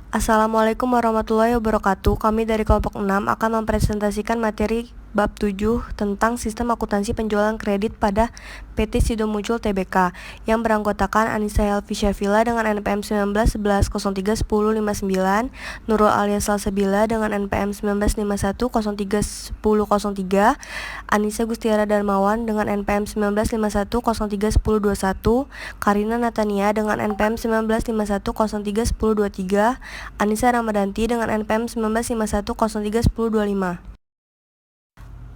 Assalamualaikum warahmatullahi wabarakatuh. Kami dari kelompok 6 akan mempresentasikan materi bab 7 tentang sistem akuntansi penjualan kredit pada PT Sido Muncul Tbk yang beranggotakan Anissa Helvi Syafila dengan NPM 19 11 03 10 59, Nurul Alia Salsabila dengan NPM 19 51 03 10 03, Anissa Gustiara Darmawan dengan NPM 19 51 03 10 21, Karina Natania dengan NPM 19 51 03 10 23, Anissa Ramadanti dengan NPM 1951031025.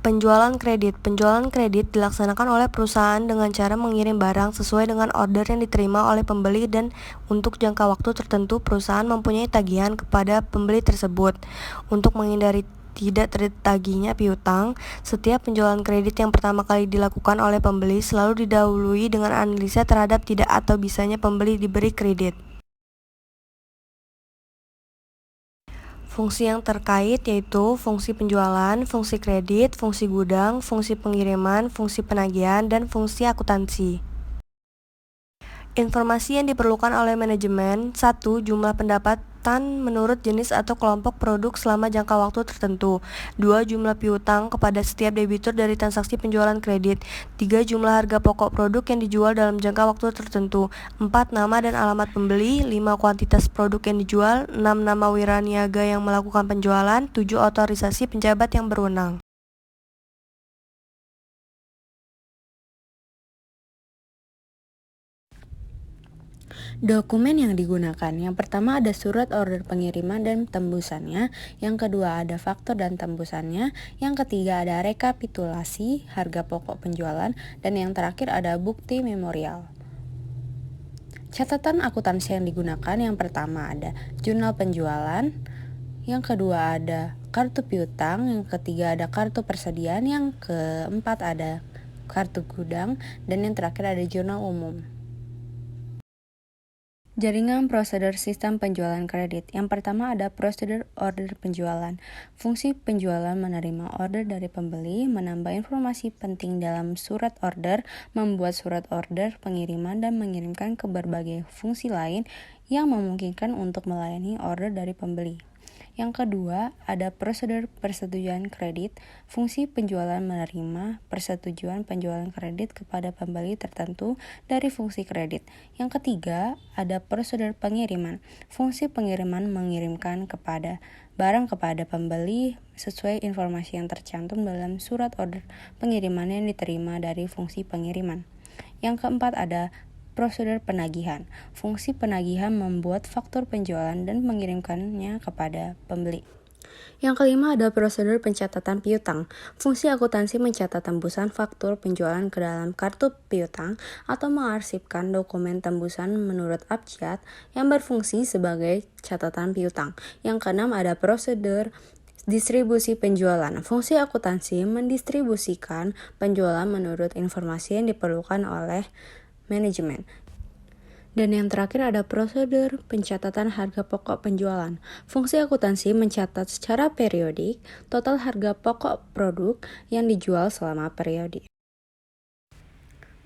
Penjualan kredit. Penjualan kredit dilaksanakan oleh perusahaan dengan cara mengirim barang sesuai dengan order yang diterima oleh pembeli dan untuk jangka waktu tertentu perusahaan mempunyai tagihan kepada pembeli tersebut. Untuk menghindari tidak tertagihnya piutang, setiap penjualan kredit yang pertama kali dilakukan oleh pembeli selalu didahului dengan analisa terhadap tidak atau bisanya pembeli diberi kredit. Fungsi yang terkait yaitu fungsi penjualan, fungsi kredit, fungsi gudang, fungsi pengiriman, fungsi penagihan, dan fungsi akuntansi. Informasi yang diperlukan oleh manajemen: 1. Jumlah pendapatan menurut jenis atau kelompok produk selama jangka waktu tertentu. 2. Jumlah piutang kepada setiap debitur dari transaksi penjualan kredit. 3. Jumlah harga pokok produk yang dijual dalam jangka waktu tertentu. 4. Nama dan alamat pembeli. 5. Kuantitas produk yang dijual. 6. Nama wiraniaga yang melakukan penjualan. 7. Otorisasi penjabat yang berwenang. Dokumen yang digunakan, yang pertama ada surat order pengiriman dan tembusannya, yang kedua ada faktur dan tembusannya, yang ketiga ada rekapitulasi harga pokok penjualan, dan yang terakhir ada bukti memorial. Catatan akuntansi yang digunakan, yang pertama ada jurnal penjualan, yang kedua ada kartu piutang, yang ketiga ada kartu persediaan, yang keempat ada kartu gudang, dan yang terakhir ada jurnal umum. Jaringan prosedur sistem penjualan kredit. Yang pertama ada prosedur order penjualan. Fungsi penjualan menerima order dari pembeli, menambah informasi penting dalam surat order, membuat surat order pengiriman, dan mengirimkan ke berbagai fungsi lain yang memungkinkan untuk melayani order dari pembeli. Yang kedua, ada prosedur persetujuan kredit. Fungsi penjualan menerima persetujuan penjualan kredit kepada pembeli tertentu dari fungsi kredit. Yang ketiga, ada prosedur pengiriman. Fungsi pengiriman mengirimkan barang kepada pembeli sesuai informasi yang tercantum dalam surat order pengiriman yang diterima dari fungsi pengiriman. Yang keempat, ada prosedur penagihan. Fungsi penagihan membuat faktur penjualan dan mengirimkannya kepada pembeli. Yang kelima ada prosedur pencatatan piutang. Fungsi akuntansi mencatat tembusan faktur penjualan ke dalam kartu piutang atau mengarsipkan dokumen tembusan menurut abjad yang berfungsi sebagai catatan piutang. Yang keenam ada prosedur distribusi penjualan. Fungsi akuntansi mendistribusikan penjualan menurut informasi yang diperlukan oleh manajemen. Dan yang terakhir ada prosedur pencatatan harga pokok penjualan. Fungsi akuntansi mencatat secara periodik total harga pokok produk yang dijual selama periode.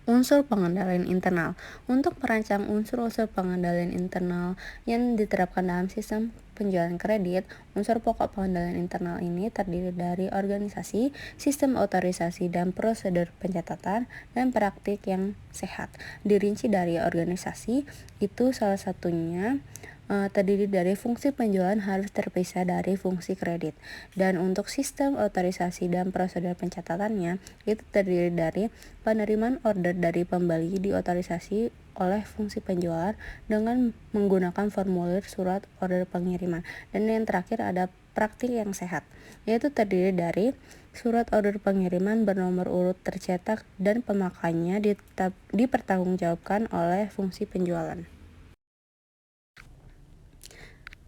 Unsur pengendalian internal. Untuk merancang unsur-unsur pengendalian internal yang diterapkan dalam sistem penjualan kredit, unsur pokok pengendalian internal ini terdiri dari organisasi, sistem otorisasi dan prosedur pencatatan, dan praktik yang sehat. Dirinci dari organisasi, itu salah satunya terdiri dari fungsi penjualan harus terpisah dari fungsi kredit. Dan untuk sistem otorisasi dan prosedur pencatatannya, itu terdiri dari penerimaan order dari pembeli diotorisasi oleh fungsi penjualan dengan menggunakan formulir surat order pengiriman. Dan yang terakhir ada praktik yang sehat, yaitu terdiri dari surat order pengiriman bernomor urut tercetak dan pemakaiannya dipertanggungjawabkan oleh fungsi penjualan.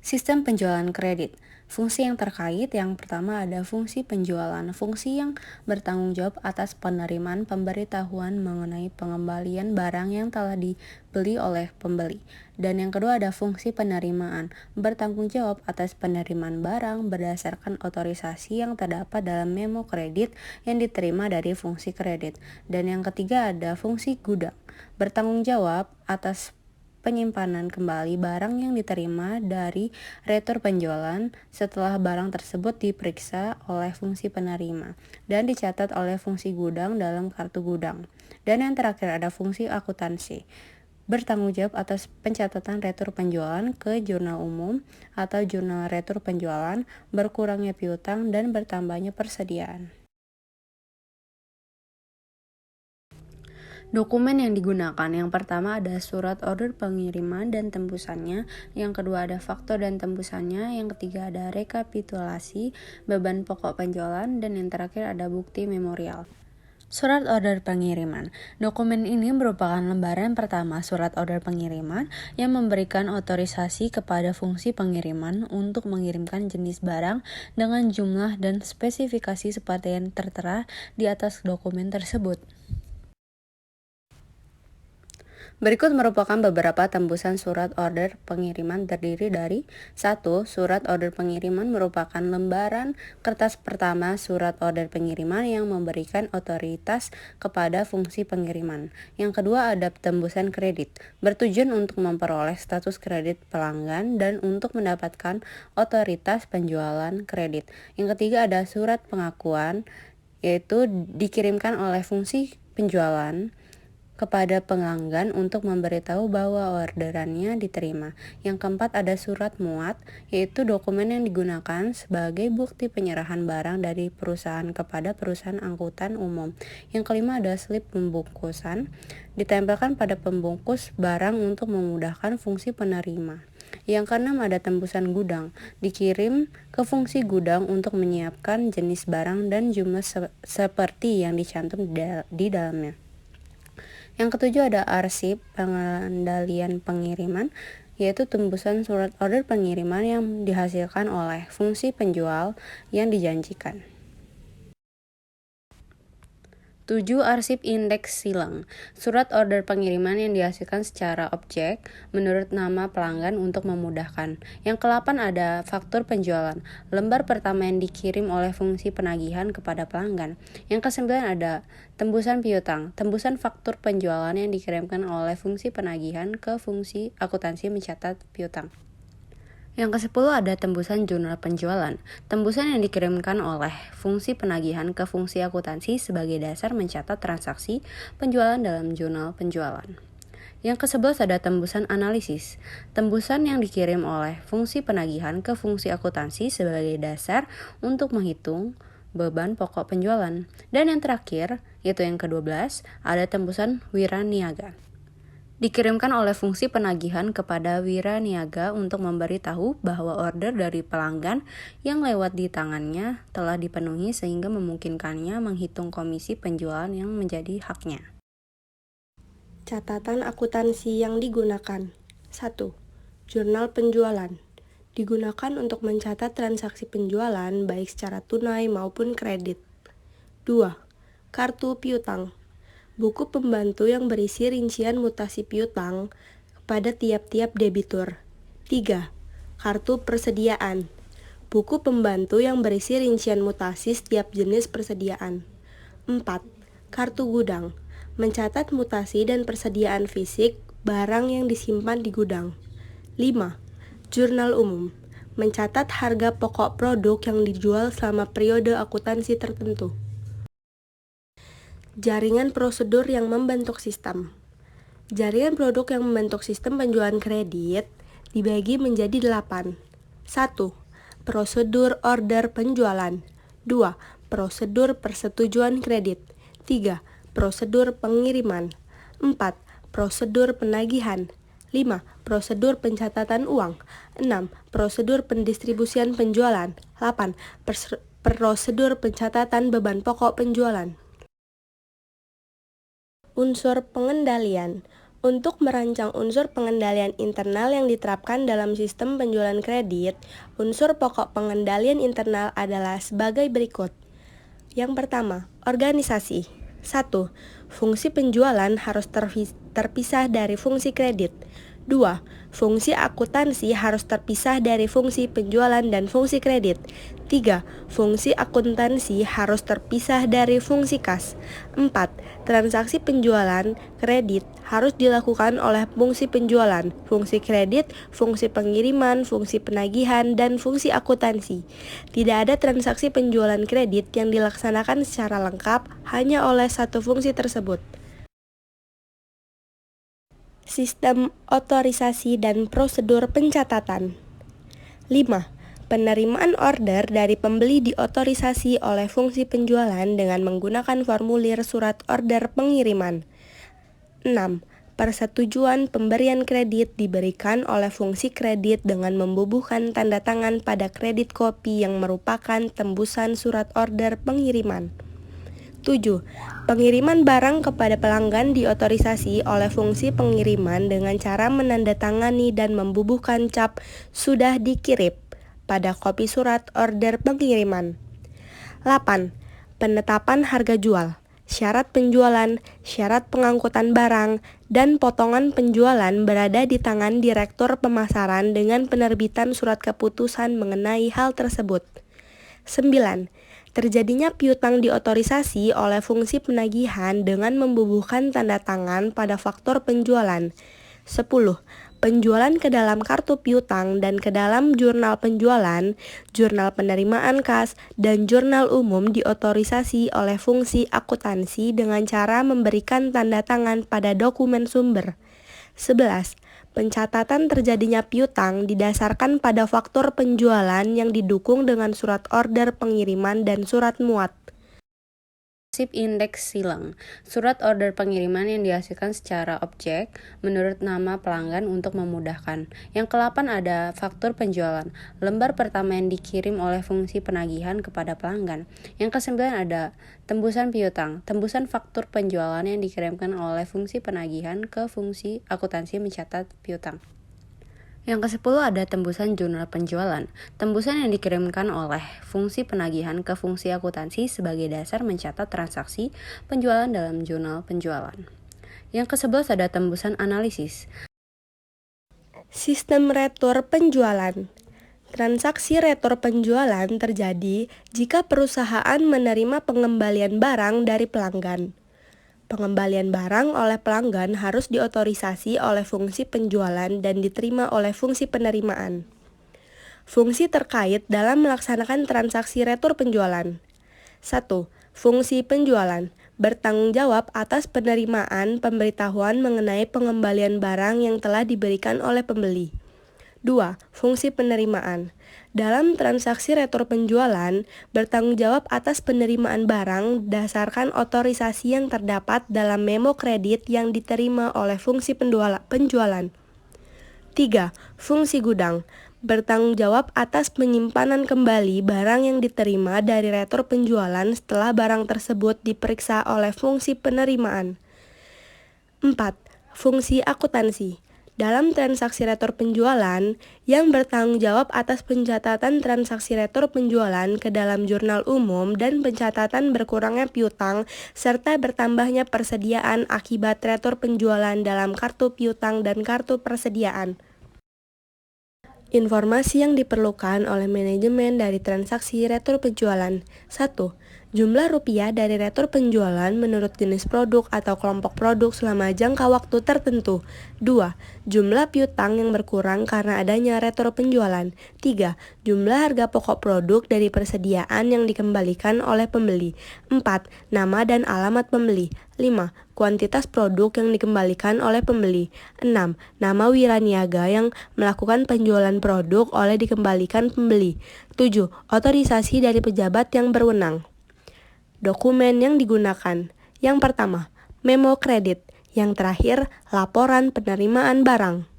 Sistem penjualan kredit. Fungsi yang terkait, yang pertama ada fungsi penjualan. Fungsi yang bertanggung jawab atas penerimaan pemberitahuan mengenai pengembalian barang yang telah dibeli oleh pembeli. Dan yang kedua ada fungsi penerimaan. Bertanggung jawab atas penerimaan barang berdasarkan otorisasi yang terdapat dalam memo kredit yang diterima dari fungsi kredit. Dan yang ketiga ada fungsi gudang. Bertanggung jawab atas penyimpanan kembali barang yang diterima dari retur penjualan setelah barang tersebut diperiksa oleh fungsi penerima dan dicatat oleh fungsi gudang dalam kartu gudang. Dan yang terakhir ada fungsi akuntansi, bertanggung jawab atas pencatatan retur penjualan ke jurnal umum atau jurnal retur penjualan, berkurangnya piutang, dan bertambahnya persediaan. Dokumen yang digunakan, yang pertama ada surat order pengiriman dan tembusannya, yang kedua ada faktur dan tembusannya, yang ketiga ada rekapitulasi beban pokok penjualan, dan yang terakhir ada bukti memorial. Surat order pengiriman. Dokumen ini merupakan lembaran pertama surat order pengiriman yang memberikan otorisasi kepada fungsi pengiriman untuk mengirimkan jenis barang dengan jumlah dan spesifikasi seperti yang tertera di atas dokumen tersebut. Berikut merupakan beberapa tembusan surat order pengiriman terdiri dari 1. Surat order pengiriman merupakan lembaran kertas pertama surat order pengiriman yang memberikan otoritas kepada fungsi pengiriman. Yang kedua ada tembusan kredit, bertujuan untuk memperoleh status kredit pelanggan dan untuk mendapatkan otoritas penjualan kredit. Yang ketiga ada surat pengakuan, yaitu dikirimkan oleh fungsi penjualan kepada pelanggan untuk memberitahu bahwa orderannya diterima. Yang keempat ada surat muat, yaitu dokumen yang digunakan sebagai bukti penyerahan barang dari perusahaan kepada perusahaan angkutan umum. Yang kelima ada slip pembungkusan, ditempelkan pada pembungkus barang untuk memudahkan fungsi penerima. Yang keenam ada tembusan gudang, dikirim ke fungsi gudang untuk menyiapkan jenis barang dan jumlah seperti yang dicantum di dalamnya. Yang ketujuh ada arsip pengendalian pengiriman, yaitu tembusan surat order pengiriman yang dihasilkan oleh fungsi penjual yang dijanjikan. 7. Arsip indeks silang. Surat order pengiriman yang dihasilkan secara objek menurut nama pelanggan untuk memudahkan. Yang ke-8 ada faktur penjualan, lembar pertama yang dikirim oleh fungsi penagihan kepada pelanggan. Yang ke-9 ada tembusan piutang, tembusan faktur penjualan yang dikirimkan oleh fungsi penagihan ke fungsi akuntansi mencatat piutang. Yang ke-10 ada tembusan jurnal penjualan, tembusan yang dikirimkan oleh fungsi penagihan ke fungsi akuntansi sebagai dasar mencatat transaksi penjualan dalam jurnal penjualan. Yang ke-11 ada tembusan analisis, tembusan yang dikirim oleh fungsi penagihan ke fungsi akuntansi sebagai dasar untuk menghitung beban pokok penjualan. Dan yang terakhir, yaitu yang ke-12, ada tembusan wiraniaga, dikirimkan oleh fungsi penagihan kepada wiraniaga untuk memberitahu bahwa order dari pelanggan yang lewat di tangannya telah dipenuhi sehingga memungkinkannya menghitung komisi penjualan yang menjadi haknya. Catatan akuntansi yang digunakan. 1. Jurnal penjualan. Digunakan untuk mencatat transaksi penjualan baik secara tunai maupun kredit. 2. Kartu piutang. Buku pembantu yang berisi rincian mutasi piutang kepada tiap-tiap debitur. 3. Kartu persediaan. Buku pembantu yang berisi rincian mutasi setiap jenis persediaan. 4. Kartu gudang. Mencatat mutasi dan persediaan fisik barang yang disimpan di gudang. 5. Jurnal umum. Mencatat harga pokok produk yang dijual selama periode akuntansi tertentu. Jaringan prosedur yang membentuk sistem. Jaringan produk yang membentuk sistem penjualan kredit dibagi menjadi 8. 1. Prosedur order penjualan. 2. Prosedur persetujuan kredit. 3. Prosedur pengiriman. 4. Prosedur penagihan. 5. Prosedur pencatatan uang. 6. Prosedur pendistribusian penjualan. 8. Prosedur pencatatan beban pokok penjualan. Unsur pengendalian. Untuk merancang unsur pengendalian internal yang diterapkan dalam sistem penjualan kredit, unsur pokok pengendalian internal adalah sebagai berikut. Yang pertama, organisasi. 1. Fungsi penjualan harus terpisah dari fungsi kredit. 2. Fungsi akuntansi harus terpisah dari fungsi penjualan dan fungsi kredit. 3. Fungsi akuntansi harus terpisah dari fungsi kas. 4. Transaksi penjualan kredit harus dilakukan oleh fungsi penjualan, fungsi kredit, fungsi pengiriman, fungsi penagihan, dan fungsi akuntansi. Tidak ada transaksi penjualan kredit yang dilaksanakan secara lengkap hanya oleh satu fungsi tersebut. Sistem otorisasi dan prosedur pencatatan. 5. Penerimaan order dari pembeli diotorisasi oleh fungsi penjualan dengan menggunakan formulir surat order pengiriman. 6. Persetujuan pemberian kredit diberikan oleh fungsi kredit dengan membubuhkan tanda tangan pada kredit kopi yang merupakan tembusan surat order pengiriman. 7. Pengiriman barang kepada pelanggan diotorisasi oleh fungsi pengiriman dengan cara menandatangani dan membubuhkan cap "Sudah dikirim" pada kopi surat order pengiriman. 8. Penetapan harga jual, syarat penjualan, syarat pengangkutan barang, dan potongan penjualan berada di tangan Direktur Pemasaran dengan penerbitan surat keputusan mengenai hal tersebut. 9. Terjadinya piutang diotorisasi oleh fungsi penagihan dengan membubuhkan tanda tangan pada faktur penjualan. 10. Penjualan ke dalam kartu piutang dan ke dalam jurnal penjualan, jurnal penerimaan kas, dan jurnal umum diotorisasi oleh fungsi akuntansi dengan cara memberikan tanda tangan pada dokumen sumber. 11. Pencatatan terjadinya piutang didasarkan pada faktur penjualan yang didukung dengan surat order pengiriman dan surat muat. Sip indeks silang, surat order pengiriman yang dihasilkan secara objek menurut nama pelanggan untuk memudahkan. Yang ke-8 ada faktur penjualan, lembar pertama yang dikirim oleh fungsi penagihan kepada pelanggan. Yang ke-9 ada tembusan piutang, tembusan faktur penjualan yang dikirimkan oleh fungsi penagihan ke fungsi akuntansi mencatat piutang. Yang ke-10 ada tembusan jurnal penjualan, tembusan yang dikirimkan oleh fungsi penagihan ke fungsi akuntansi sebagai dasar mencatat transaksi penjualan dalam jurnal penjualan. Yang ke-11 ada tembusan analisis. Sistem retur penjualan. Transaksi retur penjualan terjadi jika perusahaan menerima pengembalian barang dari pelanggan. Pengembalian barang oleh pelanggan harus diotorisasi oleh fungsi penjualan dan diterima oleh fungsi penerimaan. Fungsi terkait dalam melaksanakan transaksi retur penjualan. 1. Fungsi penjualan bertanggung jawab atas penerimaan pemberitahuan mengenai pengembalian barang yang telah diberikan oleh pembeli. 2. Fungsi penerimaan. Dalam transaksi retur penjualan, bertanggung jawab atas penerimaan barang berdasarkan otorisasi yang terdapat dalam memo kredit yang diterima oleh fungsi penjualan. 3. Fungsi gudang. Bertanggung jawab atas penyimpanan kembali barang yang diterima dari retur penjualan setelah barang tersebut diperiksa oleh fungsi penerimaan. 4. Fungsi akuntansi. Dalam transaksi retur penjualan, yang bertanggung jawab atas pencatatan transaksi retur penjualan ke dalam jurnal umum dan pencatatan berkurangnya piutang serta bertambahnya persediaan akibat retur penjualan dalam kartu piutang dan kartu persediaan. Informasi yang diperlukan oleh manajemen dari transaksi retur penjualan. 1. Jumlah rupiah dari retur penjualan menurut jenis produk atau kelompok produk selama jangka waktu tertentu. 2. Jumlah piutang yang berkurang karena adanya retur penjualan. 3. Jumlah harga pokok produk dari persediaan yang dikembalikan oleh pembeli. 4. Nama dan alamat pembeli. 5. Kuantitas produk yang dikembalikan oleh pembeli. 6. Nama wiraniaga yang melakukan penjualan produk oleh dikembalikan pembeli. 7. Otorisasi dari pejabat yang berwenang. Dokumen yang digunakan. Yang pertama, memo kredit. Yang terakhir, laporan penerimaan barang.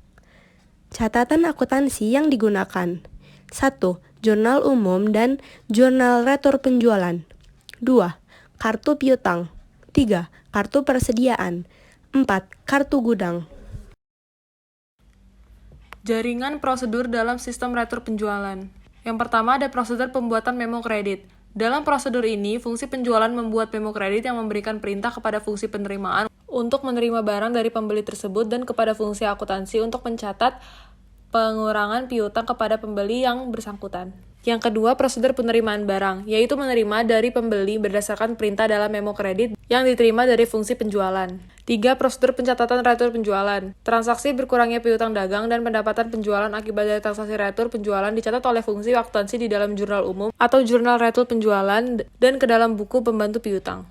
Catatan akuntansi yang digunakan. 1. Jurnal umum dan jurnal retur penjualan. 2. Kartu piutang. 3. Kartu persediaan. 4. Kartu gudang. Jaringan prosedur dalam sistem retur penjualan. Yang pertama ada prosedur pembuatan memo kredit. Dalam prosedur ini, fungsi penjualan membuat memo kredit yang memberikan perintah kepada fungsi penerimaan untuk menerima barang dari pembeli tersebut dan kepada fungsi akuntansi untuk mencatat pengurangan piutang kepada pembeli yang bersangkutan. Yang kedua, prosedur penerimaan barang, yaitu menerima dari pembeli berdasarkan perintah dalam memo kredit yang diterima dari fungsi penjualan. 3. Prosedur pencatatan retur penjualan. Transaksi berkurangnya piutang dagang dan pendapatan penjualan akibat dari transaksi retur penjualan dicatat oleh fungsi akuntansi di dalam jurnal umum atau jurnal retur penjualan dan ke dalam buku pembantu piutang.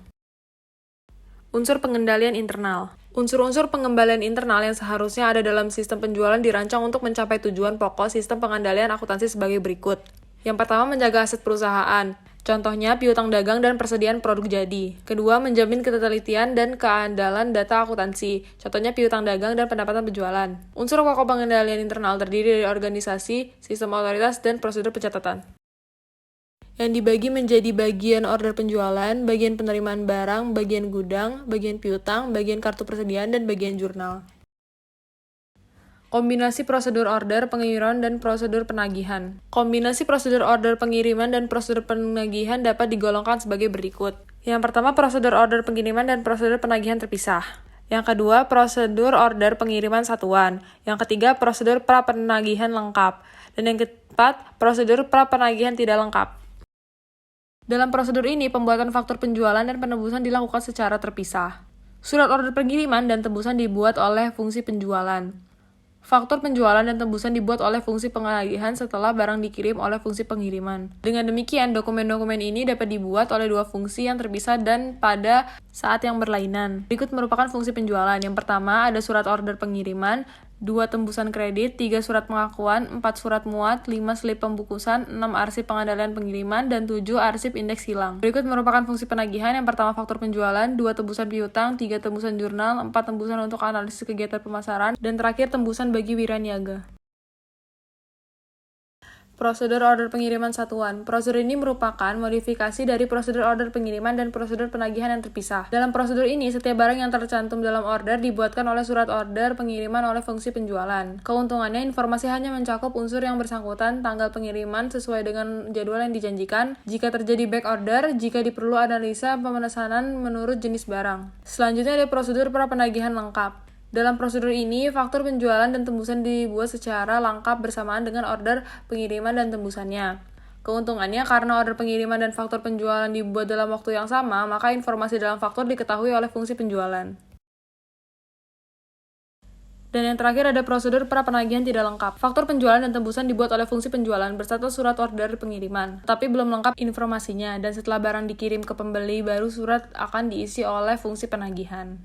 Unsur pengendalian internal. Unsur-unsur pengembalian internal yang seharusnya ada dalam sistem penjualan dirancang untuk mencapai tujuan pokok sistem pengendalian akuntansi sebagai berikut. Yang pertama, menjaga aset perusahaan. Contohnya, piutang dagang dan persediaan produk jadi. Kedua, menjamin ketelitian dan keandalan data akuntansi. Contohnya, piutang dagang dan pendapatan penjualan. Unsur pokok pengendalian internal terdiri dari organisasi, sistem otoritas, dan prosedur pencatatan, yang dibagi menjadi bagian order penjualan, bagian penerimaan barang, bagian gudang, bagian piutang, bagian kartu persediaan, dan bagian jurnal. Kombinasi prosedur order, pengiriman, dan prosedur penagihan. Kombinasi prosedur order pengiriman dan prosedur penagihan dapat digolongkan sebagai berikut. Yang pertama, prosedur order pengiriman dan prosedur penagihan terpisah. Yang kedua, prosedur order pengiriman satuan. Yang ketiga, prosedur pra-penagihan lengkap. Dan yang keempat, prosedur pra-penagihan tidak lengkap. Dalam prosedur ini, pembuatan faktur penjualan dan penembusan dilakukan secara terpisah. Surat order pengiriman dan tembusan dibuat oleh fungsi penjualan. Faktur penjualan dan tembusan dibuat oleh fungsi penagihan setelah barang dikirim oleh fungsi pengiriman. Dengan demikian, dokumen-dokumen ini dapat dibuat oleh dua fungsi yang terpisah dan pada saat yang berlainan. Berikut merupakan fungsi penjualan. Yang pertama, ada surat order pengiriman, 2 tembusan kredit, 3 surat pengakuan, 4 surat muat, 5 slip pembukusan, 6 arsip pengendalian pengiriman, dan 7 arsip indeks hilang. Berikut merupakan fungsi penagihan. Yang pertama, faktur penjualan, 2 tembusan piutang, 3 tembusan jurnal, 4 tembusan untuk analisis kegiatan pemasaran, dan terakhir tembusan bagi wiraniaga. Prosedur order pengiriman satuan. Prosedur ini merupakan modifikasi dari prosedur order pengiriman dan prosedur penagihan yang terpisah. Dalam prosedur ini, setiap barang yang tercantum dalam order dibuatkan oleh surat order pengiriman oleh fungsi penjualan. Keuntungannya, informasi hanya mencakup unsur yang bersangkutan, tanggal pengiriman sesuai dengan jadwal yang dijanjikan, jika terjadi back order, jika diperlu analisa pemesanan menurut jenis barang. Selanjutnya ada prosedur pra-penagihan lengkap. Dalam prosedur ini, faktur penjualan dan tembusan dibuat secara lengkap bersamaan dengan order pengiriman dan tembusannya. Keuntungannya, karena order pengiriman dan faktur penjualan dibuat dalam waktu yang sama, maka informasi dalam faktur diketahui oleh fungsi penjualan. Dan yang terakhir ada prosedur pra-penagihan tidak lengkap. Faktur penjualan dan tembusan dibuat oleh fungsi penjualan berserta surat order pengiriman, tapi belum lengkap informasinya, dan setelah barang dikirim ke pembeli, baru surat akan diisi oleh fungsi penagihan.